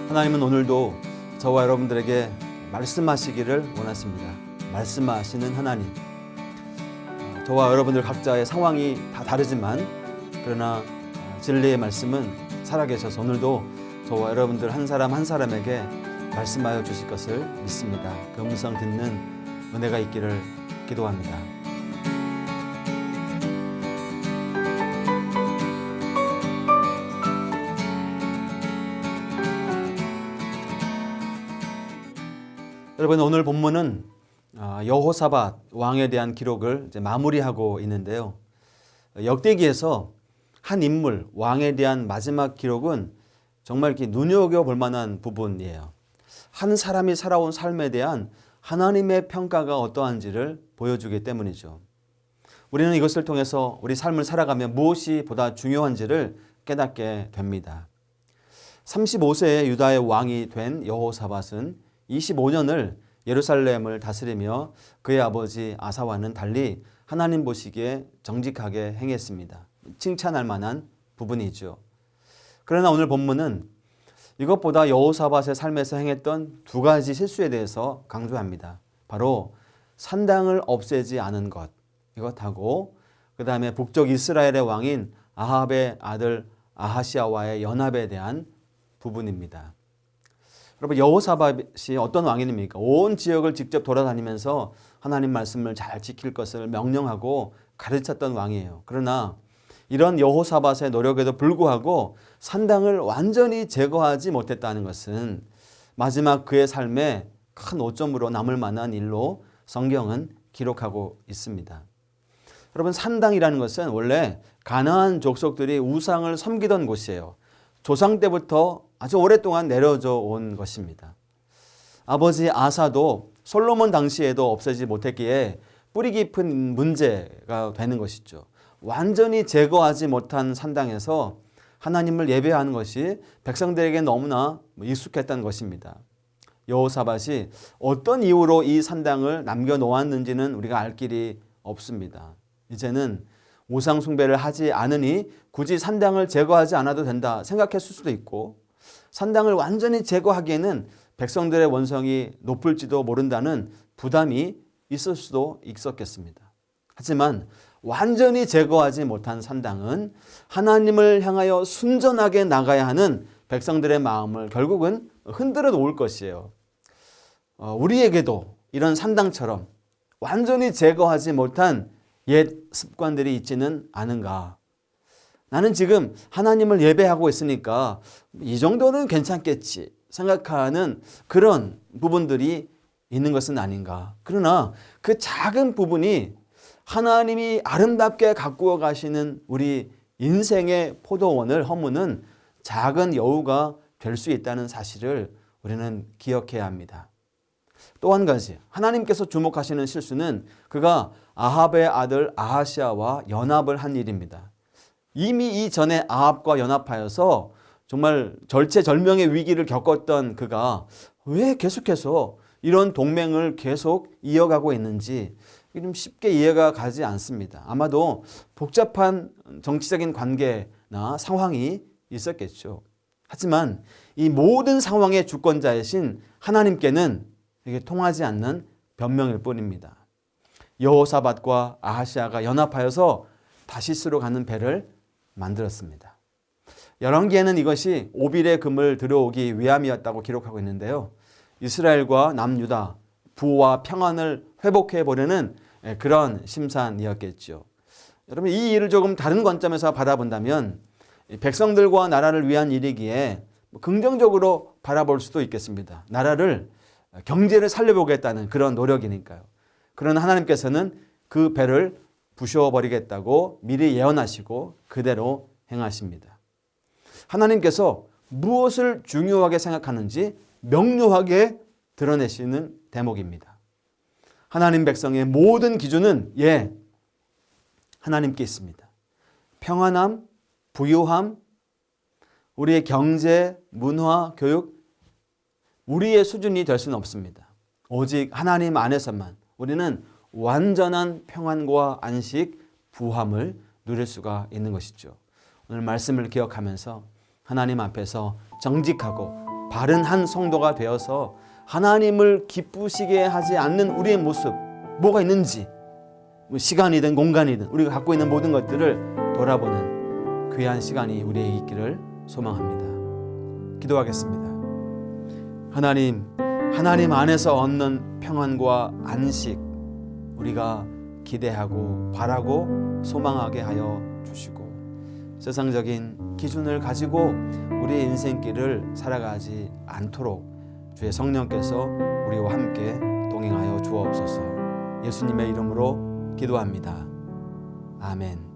하나님은 오늘도 저와 여러분들에게 말씀하시기를 원하십니다. 말씀하시는 하나님. 저와 여러분들 각자의 상황이 다 다르지만 그러나 진리의 말씀은 살아계셔서 오늘도 저와 여러분들 한 사람 한 사람에게 말씀하여 주실 것을 믿습니다. 그 음성 듣는 은혜가 있기를 기도합니다. 여러분, 오늘 본문은 여호사밧 왕에 대한 기록을 이제 마무리하고 있는데요. 역대기에서 한 인물, 왕에 대한 마지막 기록은 정말 이렇게 눈여겨볼 만한 부분이에요. 한 사람이 살아온 삶에 대한 하나님의 평가가 어떠한지를 보여주기 때문이죠. 우리는 이것을 통해서 우리 삶을 살아가면 무엇이 보다 중요한지를 깨닫게 됩니다. 35세의 유다의 왕이 된 여호사밧은 25년을 예루살렘을 다스리며 그의 아버지 아사와는 달리 하나님 보시기에 정직하게 행했습니다. 칭찬할 만한 부분이죠. 그러나 오늘 본문은 이것보다 여호사밧의 삶에서 행했던 두 가지 실수에 대해서 강조합니다. 바로 산당을 없애지 않은 것, 이것하고 그 다음에 북쪽 이스라엘의 왕인 아합의 아들 아하시아와의 연합에 대한 부분입니다. 여러분, 여호사밧이 어떤 왕입니까? 온 지역을 직접 돌아다니면서 하나님 말씀을 잘 지킬 것을 명령하고 가르쳤던 왕이에요. 그러나 이런 여호사밧의 노력에도 불구하고 산당을 완전히 제거하지 못했다는 것은 마지막 그의 삶에 큰 오점으로 남을 만한 일로 성경은 기록하고 있습니다. 여러분, 산당이라는 것은 원래 가나안 족속들이 우상을 섬기던 곳이에요. 조상 때부터 아주 오랫동안 내려져 온 것입니다. 아버지 아사도 솔로몬 당시에도 없애지 못했기에 뿌리 깊은 문제가 되는 것이죠. 완전히 제거하지 못한 산당에서 하나님을 예배하는 것이 백성들에게 너무나 익숙했던 것입니다. 여호사밧이 어떤 이유로 이 산당을 남겨놓았는지는 우리가 알 길이 없습니다. 이제는 우상 숭배를 하지 않으니 굳이 산당을 제거하지 않아도 된다 생각했을 수도 있고, 산당을 완전히 제거하기에는 백성들의 원성이 높을지도 모른다는 부담이 있을 수도 있었겠습니다. 하지만 완전히 제거하지 못한 산당은 하나님을 향하여 순전하게 나가야 하는 백성들의 마음을 결국은 흔들어 놓을 것이에요. 우리에게도 이런 산당처럼 완전히 제거하지 못한 옛 습관들이 있지는 않은가? 나는 지금 하나님을 예배하고 있으니까 이 정도는 괜찮겠지 생각하는 그런 부분들이 있는 것은 아닌가? 그러나 그 작은 부분이 하나님이 아름답게 가꾸어 가시는 우리 인생의 포도원을 허무는 작은 여우가 될 수 있다는 사실을 우리는 기억해야 합니다. 또 한 가지, 하나님께서 주목하시는 실수는 그가 아합의 아들 아하시아와 연합을 한 일입니다. 이미 이전에 아합과 연합하여서 정말 절체절명의 위기를 겪었던 그가 왜 계속해서 이런 동맹을 계속 이어가고 있는지 좀 쉽게 이해가 가지 않습니다. 아마도 복잡한 정치적인 관계나 상황이 있었겠죠. 하지만 이 모든 상황의 주권자이신 하나님께는 이게 통하지 않는 변명일 뿐입니다. 여호사밧과 아하시아가 연합하여서 다시스로 가는 배를 만들었습니다. 열왕기에는 이것이 오빌의 금을 들여오기 위함이었다고 기록하고 있는데요. 이스라엘과 남유다 부와 평안을 회복해 보려는 그런 심산이었겠죠. 여러분, 이 일을 조금 다른 관점에서 바라본다면 백성들과 나라를 위한 일이기에 긍정적으로 바라볼 수도 있겠습니다. 나라를 경제를 살려보겠다는 그런 노력이니까요. 그러나 하나님께서는 그 배를 부셔버리겠다고 미리 예언하시고 그대로 행하십니다. 하나님께서 무엇을 중요하게 생각하는지 명료하게 드러내시는 대목입니다. 하나님 백성의 모든 기준은 하나님께 있습니다. 평안함, 부유함, 우리의 경제, 문화, 교육, 우리의 수준이 될 수는 없습니다. 오직 하나님 안에서만 우리는 완전한 평안과 안식, 부함을 누릴 수가 있는 것이죠. 오늘 말씀을 기억하면서 하나님 앞에서 정직하고 바른 한 성도가 되어서 하나님을 기쁘시게 하지 않는 우리의 모습, 뭐가 있는지, 시간이든 공간이든 우리가 갖고 있는 모든 것들을 돌아보는 귀한 시간이 우리에게 있기를 소망합니다. 기도하겠습니다. 하나님 안에서 얻는 평안과 안식, 우리가 기대하고 바라고 소망하게 하여 주시고, 세상적인 기준을 가지고 우리의 인생길을 살아가지 않도록 주의 성령께서 우리와 함께 동행하여 주옵소서. 예수님의 이름으로 기도합니다. 아멘.